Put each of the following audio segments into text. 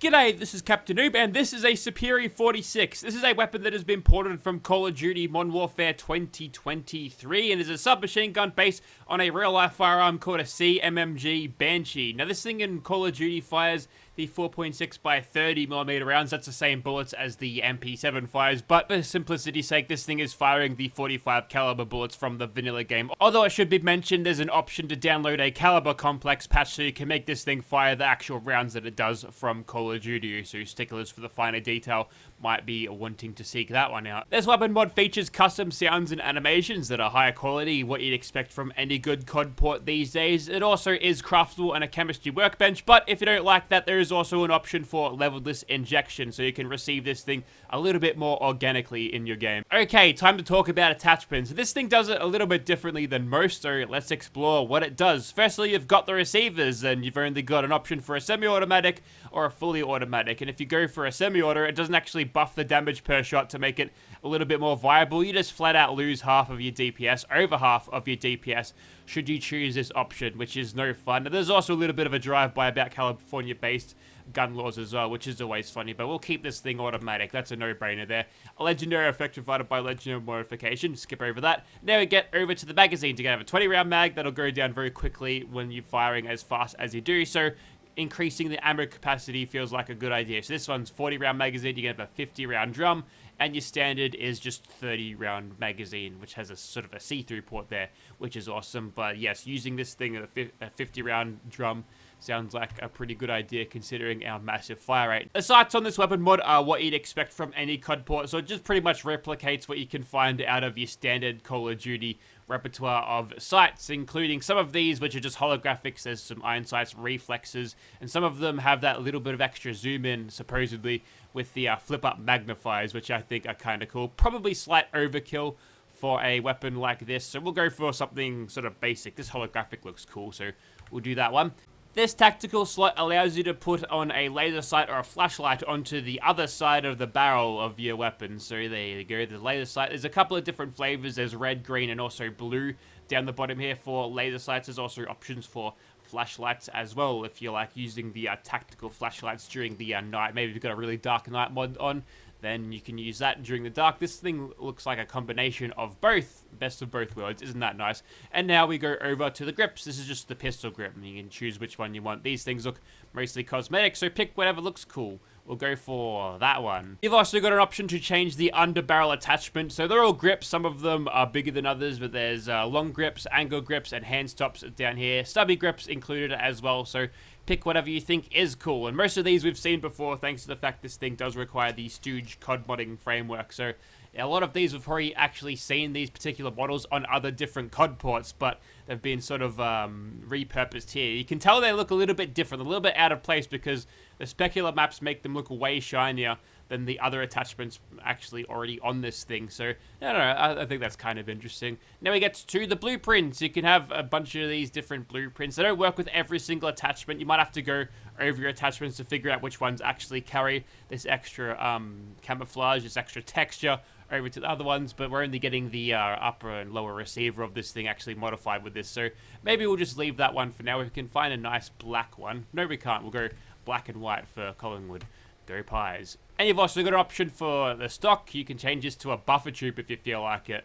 G'day, this is Captainoob, and this is a Superi-46. This is a weapon that has been ported from Call of Duty Modern Warfare 2023 and is a submachine gun based on a real-life firearm called a CMMG Banshee. Now, this thing in Call of Duty fires the 4.6 by 30mm rounds. That's the same bullets as the MP7 fires, but for simplicity's sake, this thing is firing the 45 caliber bullets from the vanilla game. Although it should be mentioned, there's an option to download a caliber complex patch so you can make this thing fire the actual rounds that it does from Call of Duty, so sticklers for the finer detail might be wanting to seek that one out. This weapon mod features custom sounds and animations that are higher quality, what you'd expect from any good COD port these days. It also is craftable and a chemistry workbench, but if you don't like that, there is also an option for leveled-less injection, so you can receive this thing a little bit more organically in your game. Okay, time to talk about attachments. This thing does it a little bit differently than most, so let's explore what it does. Firstly, you've got the receivers, and you've only got an option for a semi-automatic or a fully automatic, and if you go for a semi-auto, it doesn't actually buff the damage per shot to make it a little bit more viable. You just flat out lose half of your DPS, over half of your DPS, should you choose this option, which is no fun. There's also a little bit of a drive-by about California-based gun laws as well, which is always funny, but we'll keep this thing automatic. That's a no-brainer there. A legendary effect provided by legendary modification. Skip over that. Now we get over to the magazine. You can have a 20-round mag that'll go down very quickly when you're firing as fast as you do, so increasing the ammo capacity feels like a good idea. So this one's 40-round magazine, you get a 50-round drum, and your standard is just 30-round magazine, which has a sort of a see-through port there, which is awesome. But yes, using this thing at a 50-round drum sounds like a pretty good idea considering our massive fire rate. The sights on this weapon mod are what you'd expect from any COD port, so it just pretty much replicates what you can find out of your standard Call of Duty repertoire of sights, including some of these which are just holographics. There's some iron sights, reflexes, and some of them have that little bit of extra zoom in, supposedly, with the flip-up magnifiers, which I think are kind of cool. Probably slight overkill for a weapon like this, so we'll go for something sort of basic. This holographic looks cool, so we'll do that one. This tactical slot allows you to put on a laser sight or a flashlight onto the other side of the barrel of your weapon. So there you go, the laser sight. There's a couple of different flavors. There's red, green, and also blue down the bottom here for laser sights. There's also options for flashlights as well if you like using the tactical flashlights during the night. Maybe if you've got a really dark night mod on, then you can use that during the dark. This thing looks like a combination of both. Best of both worlds. Isn't that nice? And now we go over to the grips. This is just the pistol grip, and you can choose which one you want. These things look mostly cosmetic, so pick whatever looks cool. We'll go for that one. You've also got an option to change the underbarrel attachment. So they're all grips. Some of them are bigger than others, but there's long grips, angle grips, and hand stops down here. Stubby grips included as well, so pick whatever you think is cool. And most of these we've seen before, thanks to the fact this thing does require the Stooge COD modding framework. So a lot of these we've already actually seen these particular models on other different COD ports, but they've been sort of repurposed here. You can tell they look a little bit different, a little bit out of place, because the specular maps make them look way shinier than the other attachments actually already on this thing. So, I don't know, I think that's kind of interesting. Now we get to the blueprints. You can have a bunch of these different blueprints. They don't work with every single attachment. You might have to go over your attachments to figure out which ones actually carry this extra camouflage, this extra texture over to the other ones, but we're only getting the upper and lower receiver of this thing actually modified with this, so maybe we'll just leave that one for now. We can find a nice black one. No, we can't. We'll go black and white for Collingwood. Go Pies. And you've also got an option for the stock. You can change this to a buffer troop if you feel like it.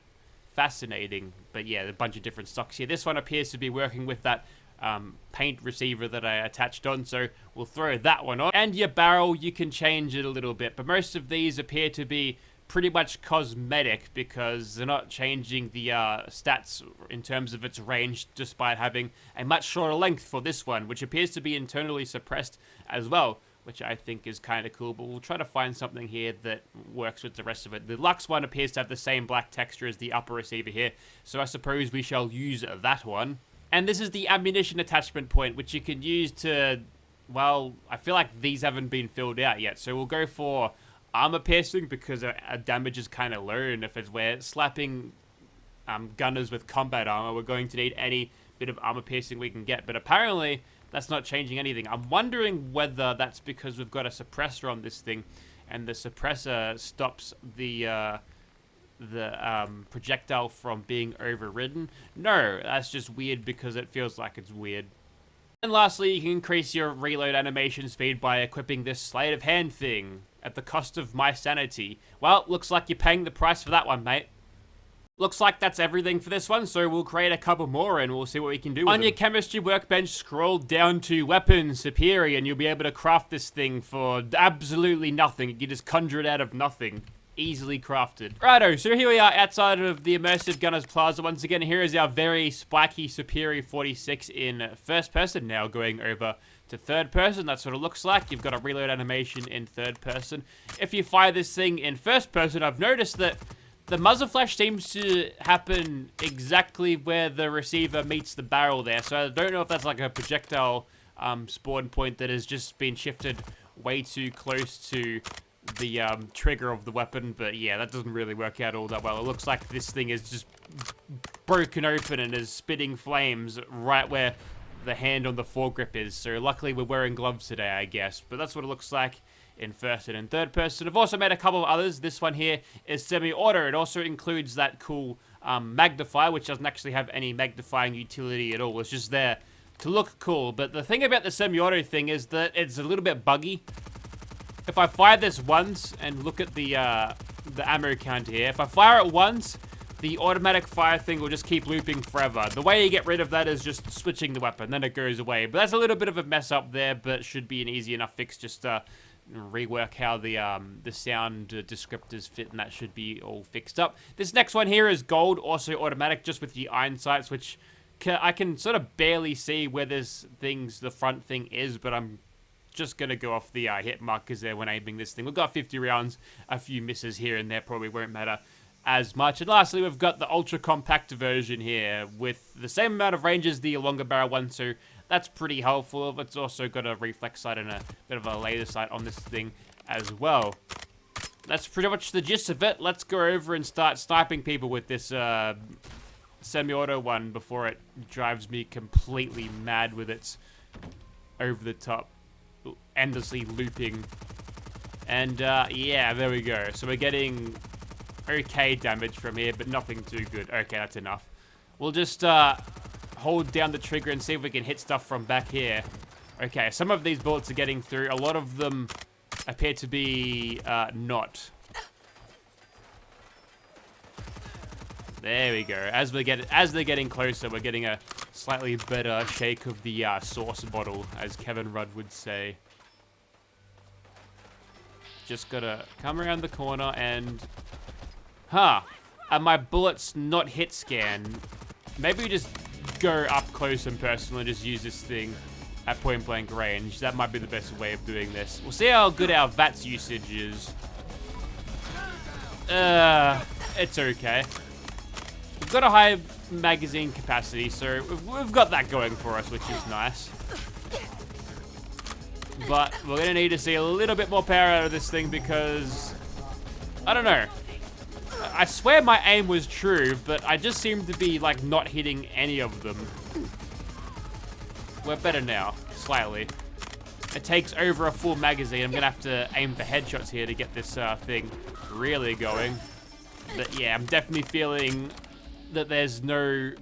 Fascinating. But yeah, a bunch of different stocks here. This one appears to be working with that paint receiver that I attached on, so we'll throw that one on. And your barrel, you can change it a little bit, but most of these appear to be pretty much cosmetic because they're not changing the stats in terms of its range, despite having a much shorter length for this one, which appears to be internally suppressed as well, which I think is kind of cool. But we'll try to find something here that works with the rest of it. The Lux one appears to have the same black texture as the upper receiver here, so I suppose we shall use that one. And this is the ammunition attachment point, which you can use to, well, I feel like these haven't been filled out yet, so we'll go for armor piercing because our damage is kind of low, and if we're slapping gunners with combat armor, we're going to need any bit of armor piercing we can get. But apparently that's not changing anything. I'm wondering whether that's because we've got a suppressor on this thing, and the suppressor stops the projectile from being overridden. No, that's just weird because it feels like it's weird. And lastly, you can increase your reload animation speed by equipping this sleight of hand thing at the cost of my sanity. Well, looks like you're paying the price for that one, mate. Looks like that's everything for this one, so we'll create a couple more and we'll see what we can do with them. On your chemistry workbench, scroll down to Weapons, Superi, and you'll be able to craft this thing for absolutely nothing. You just conjure it out of nothing. Easily crafted. Righto, so here we are outside of the Immersive Gunners Plaza. Once again, here is our very spiky Superi-46 in first person. Now going over to third person, that's what it looks like. You've got a reload animation in third person. If you fire this thing in first person, I've noticed that the muzzle flash seems to happen exactly where the receiver meets the barrel there. So I don't know if that's like a projectile spawn point that has just been shifted way too close to the trigger of the weapon. But yeah, that doesn't really work out all that well. It looks like this thing is just broken open and is spitting flames right where the hand on the foregrip is. So luckily we're wearing gloves today, I guess. But that's what it looks like in first and in third person. I've also made a couple of others. This one here is semi-auto. It also includes that cool magnifier, which doesn't actually have any magnifying utility at all. It's just there to look cool. But the thing about the semi-auto thing is that it's a little bit buggy. If I fire this once and look at the ammo count here, if I fire it once, the automatic fire thing will just keep looping forever. The way you get rid of that is just switching the weapon, then it goes away. But that's a little bit of a mess up there, but should be an easy enough fix. Just rework how the sound descriptors fit, and that should be all fixed up. This next one here is gold, also automatic, just with the iron sights, which I can sort of barely see where the front thing is, but I'm just gonna go off the hit markers there when aiming this thing. We've got 50 rounds, a few misses here and there probably won't matter as much. And lastly, we've got the ultra compact version here with the same amount of range as the longer barrel one, so that's pretty helpful. It's also got a reflex sight and a bit of a laser sight on this thing as well. That's pretty much the gist of it. Let's go over and start sniping people with this semi-auto one before it drives me completely mad with its over-the-top, endlessly looping. And yeah, there we go. So we're getting okay damage from here, but nothing too good. Okay, that's enough. We'll just hold down the trigger and see if we can hit stuff from back here. Okay, some of these bullets are getting through. A lot of them appear to be not. There we go. As they're getting closer, we're getting a slightly better shake of the sauce bottle, as Kevin Rudd would say. Just gotta come around the corner and... Are my bullets not hit scan? Maybe we just go up close and personal and just use this thing at point blank range. That might be the best way of doing this. We'll see how good our VATS usage is. It's okay. We've got a high magazine capacity, so we've got that going for us, which is nice. But we're gonna need to see a little bit more power out of this thing because, I don't know. I swear my aim was true, but I just seem to be, like, not hitting any of them. We're better now, slightly. It takes over a full magazine. I'm gonna have to aim for headshots here to get this thing really going. But yeah, I'm definitely feeling that there's no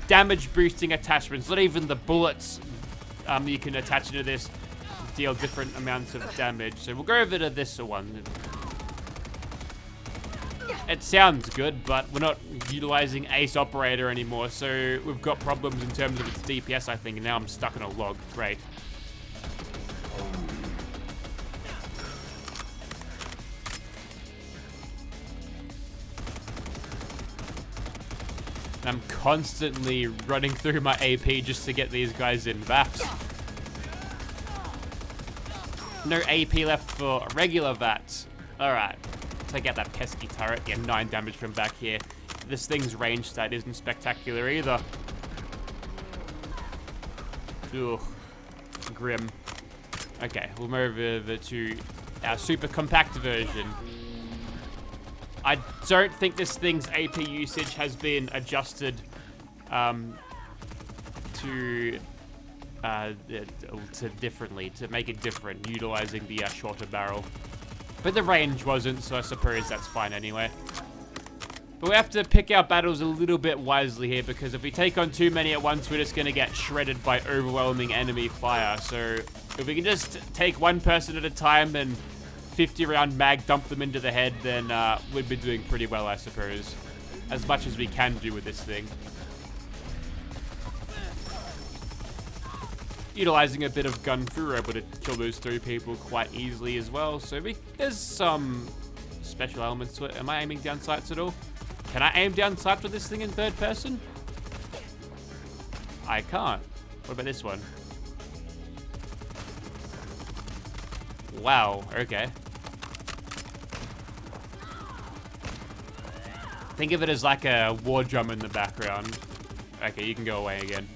damage boosting attachments. Not even the bullets you can attach into this deal different amounts of damage. So we'll go over to this one. It sounds good, but we're not utilizing Ace Operator anymore, so we've got problems in terms of its DPS, I think, and now I'm stuck in a log. Great. And I'm constantly running through my AP just to get these guys in VATS. No AP left for regular VATS. Alright. Take out that pesky turret. Get 9 damage from back here. This thing's range stat isn't spectacular either. Ugh. Grim. Okay, we'll move over to our super compact version. I don't think this thing's AP usage has been adjusted to differently, to make it different, utilizing the shorter barrel. But the range wasn't, so I suppose that's fine anyway. But we have to pick our battles a little bit wisely here, because if we take on too many at once, we're just going to get shredded by overwhelming enemy fire. So if we can just take one person at a time and 50 round mag dump them into the head, then we'd be doing pretty well, I suppose. As much as we can do with this thing. Utilizing a bit of gun through, we're able to kill those 3 people quite easily as well. So there's some special elements to it. Am I aiming down sights at all? Can I aim down sights with this thing in 3rd person? I can't. What about this one? Wow, okay. Think of it as like a war drum in the background. Okay, you can go away again.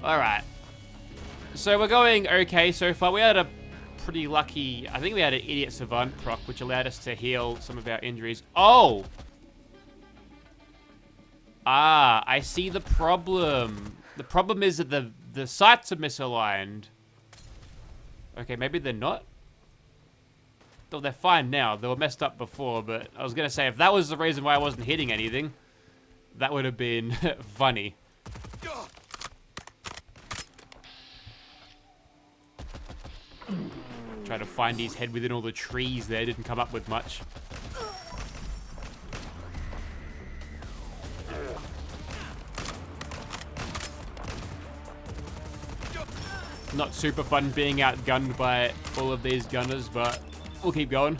Alright. So we're going okay so far. We had a pretty lucky... I think we had an Idiot Savant proc, which allowed us to heal some of our injuries. Oh! Ah, I see the problem. The problem is that the sights are misaligned. Okay, maybe they're not. Though they're fine now. They were messed up before, but I was going to say, if that was the reason why I wasn't hitting anything, that would have been funny. Try to find his head within all the trees there. Didn't come up with much. Not super fun being outgunned by all of these gunners, but we'll keep going.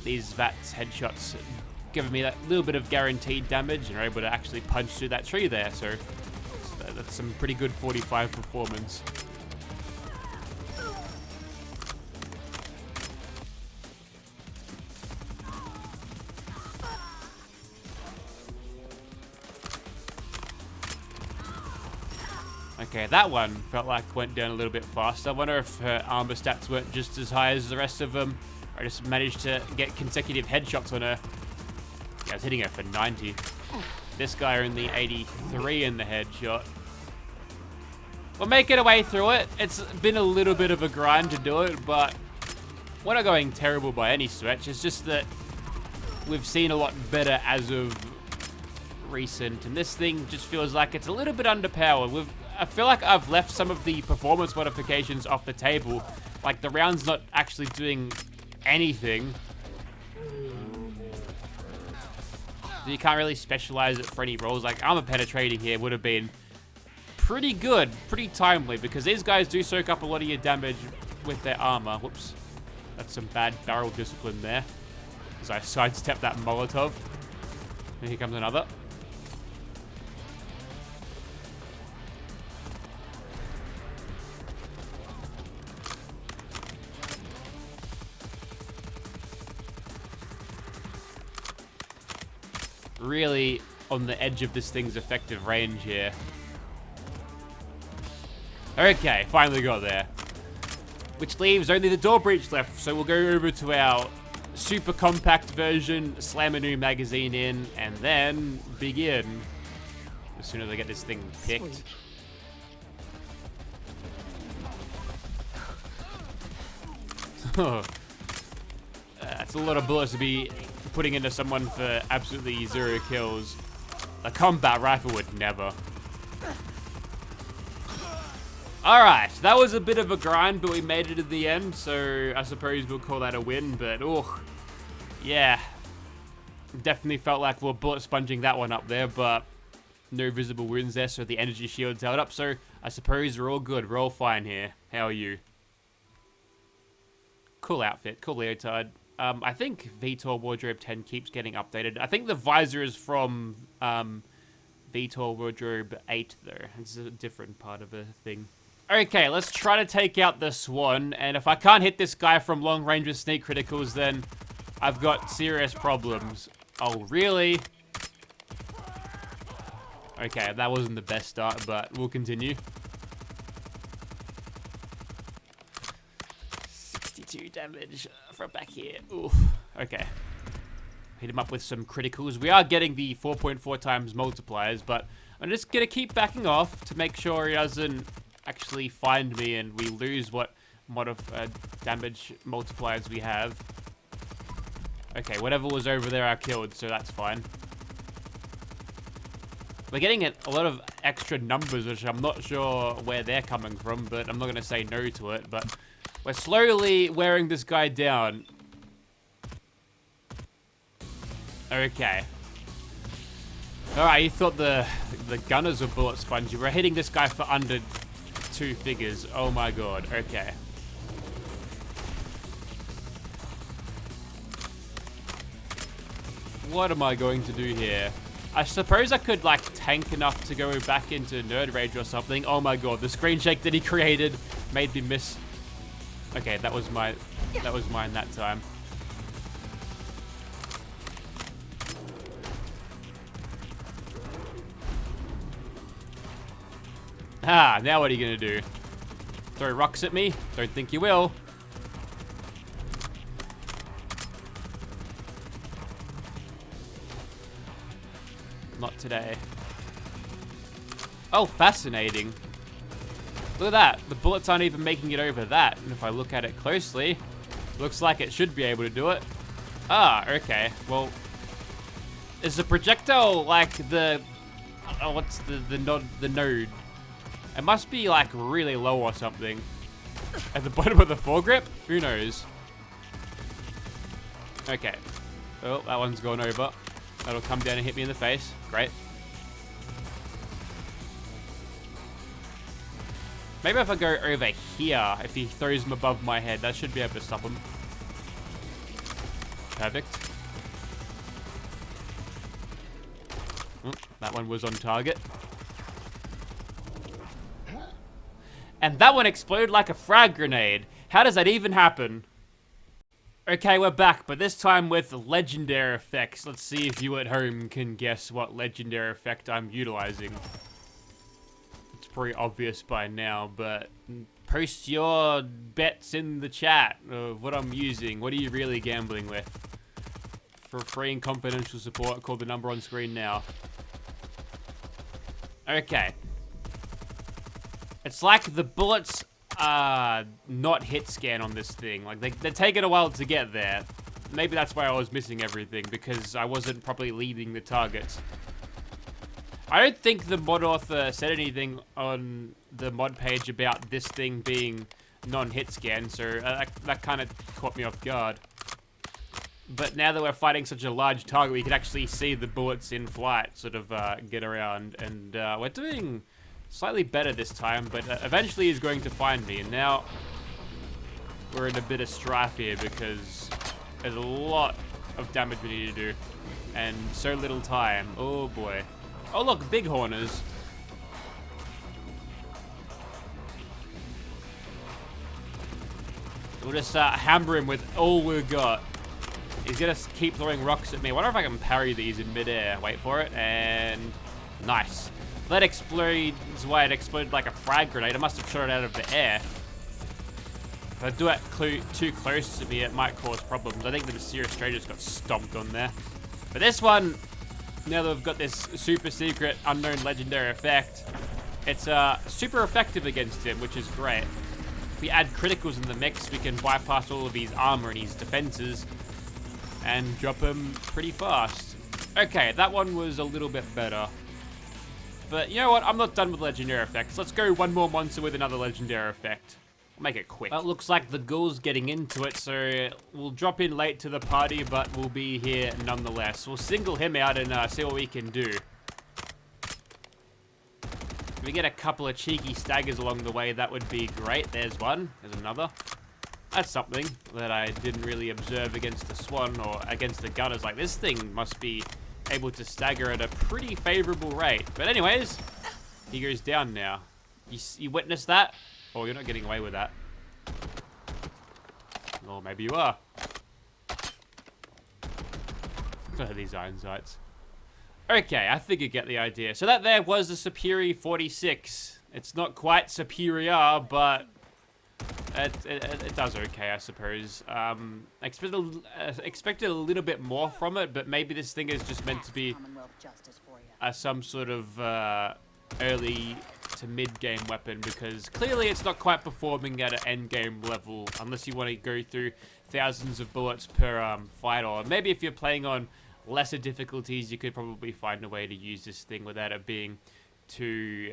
These VATS headshots giving me that little bit of guaranteed damage, and are able to actually punch through that tree there, so that's some pretty good 45 performance. Okay, that one felt like went down a little bit fast. I wonder if her armor stats weren't just as high as the rest of them. I just managed to get consecutive headshots on her. Yeah, I was hitting her for 90. This guy only 83 in the headshot. We're making our way through it. It's been a little bit of a grind to do it, but we're not going terrible by any stretch. It's just that we've seen a lot better as of recent, and this thing just feels like it's a little bit underpowered. I feel like I've left some of the performance modifications off the table. Like, the round's not actually doing anything. You can't really specialize it for any roles. Like, armor penetrating here would have been pretty good, pretty timely, because these guys do soak up a lot of your damage with their armor. Whoops. That's some bad barrel discipline there. As I sidestep that Molotov. And here comes another. Really on the edge of this thing's effective range here. Okay, finally got there. Which leaves only the door breach left, so we'll go over to our super compact version, slam a new magazine in, and then begin. As soon as I get this thing picked. That's a lot of bullets to be putting into someone for absolutely 0 kills. A combat rifle would never. Alright, that was a bit of a grind, but we made it at the end, so I suppose we'll call that a win, but oh, yeah. Definitely felt like we're bullet sponging that one up there, but no visible wounds there, so the energy shield's held up, so I suppose we're all good, we're all fine here. How are you? Cool outfit, cool leotard. I think VTOL Wardrobe 10 keeps getting updated. I think the visor is from VTOL Wardrobe 8, though. It's a different part of a thing. Okay, let's try to take out the Swan, and if I can't hit this guy from long range with sneak criticals, then I've got serious problems. Oh, really? Okay, that wasn't the best start, but we'll continue. 62 damage from back here. Oof. Okay. Hit him up with some criticals. We are getting the 4.4 times multipliers, but I'm just going to keep backing off to make sure he doesn't actually find me and we lose what damage multipliers we have. Okay, whatever was over there I killed, so that's fine. We're getting a lot of extra numbers, which I'm not sure where they're coming from, but I'm not going to say no to it. But we're slowly wearing this guy down. Okay. Alright, you thought the gunners were bullet spongy. We're hitting this guy for under 2 figures. Oh my god. Okay. What am I going to do here? I suppose I could, like, tank enough to go back into Nerd Rage or something. Oh my god, the screen shake that he created made me miss. Okay, that was mine that time. Ah, now what are you gonna do? Throw rocks at me? Don't think you will. Not today. Oh, fascinating. Look at that. The bullets aren't even making it over that. And if I look at it closely, looks like it should be able to do it. Ah, okay. Well, is the projectile like the... Oh, what's the node? It must be like really low or something. At the bottom of the foregrip? Who knows? Okay. Oh, that one's gone over. That'll come down and hit me in the face. Great. Maybe if I go over here, if he throws him above my head, that should be able to stop him. Perfect. Oh, that one was on target. And that one exploded like a frag grenade. How does that even happen? Okay, we're back, but this time with legendary effects. Let's see if you at home can guess what legendary effect I'm utilizing. It's pretty obvious by now, but post your bets in the chat of what I'm using. What are you really gambling with? For free and confidential support, call the number on screen now. Okay. It's like the bullets not hit scan on this thing. Like they're taking a while to get there. Maybe that's why I was missing everything, because I wasn't properly leading the targets. I don't think the mod author said anything on the mod page about this thing being non-hit scan, so that kind of caught me off guard. But now that we're fighting such a large target, we can actually see the bullets in flight sort of get around, and we're doing slightly better this time, but eventually he's going to find me, and now we're in a bit of strife here because there's a lot of damage we need to do, and so little time. Oh boy. Oh look, bighorners. We'll just hammer him with all we've got. He's gonna keep throwing rocks at me. I wonder if I can parry these in midair. Wait for it, and nice. That explodes why it exploded like a frag grenade. I must have shot it out of the air. If I do it too close to me, it might cause problems. I think the Mysterious Stranger got stomped on there. But this one, now that we've got this super secret unknown legendary effect, it's super effective against him, which is great. If we add criticals in the mix, we can bypass all of his armor and his defenses and drop him pretty fast. Okay, that one was a little bit better. But you know what? I'm not done with legendary effects. Let's go one more monster with another legendary effect. I'll make it quick. Well, it looks like the ghoul's getting into it, so we'll drop in late to the party, but we'll be here nonetheless. We'll single him out and see what we can do. If we get a couple of cheeky staggers along the way, that would be great. There's one. There's another. That's something that I didn't really observe against the Swan or against the Gunners. Like, this thing must be able to stagger at a pretty favorable rate. But anyways, he goes down now. You witnessed that? Oh, you're not getting away with that. Or maybe you are. Look at these iron sights. Okay, I think you get the idea. So that there was the Superi-46. It's not quite superior, but it does okay, I suppose. Expected a little bit more from it, but maybe this thing is just meant to be some sort of early to mid-game weapon, because clearly it's not quite performing at an end-game level unless you want to go through thousands of bullets per fight, or maybe if you're playing on lesser difficulties, you could probably find a way to use this thing without it being too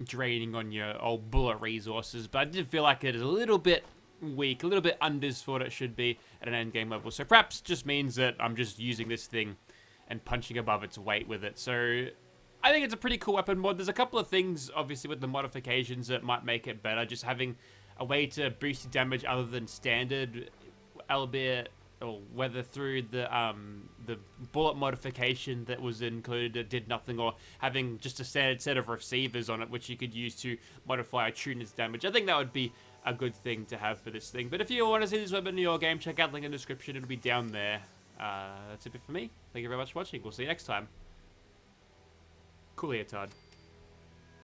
draining on your old bullet resources. But I did feel like it is a little bit weak, a little bit unders for what it should be at an end game level. So perhaps just means that I'm just using this thing and punching above its weight with it. So I think it's a pretty cool weapon mod. There's a couple of things, obviously, with the modifications that might make it better. Just having a way to boost your damage other than standard, albeit, or whether through the bullet modification that was included that did nothing, or having just a standard set of receivers on it which you could use to modify a tuner's damage. I think that would be a good thing to have for this thing. But if you want to see this weapon in your game, check out the link in the description. It'll be down there. That's it for me. Thank you very much for watching. We'll see you next time. Cool leotard.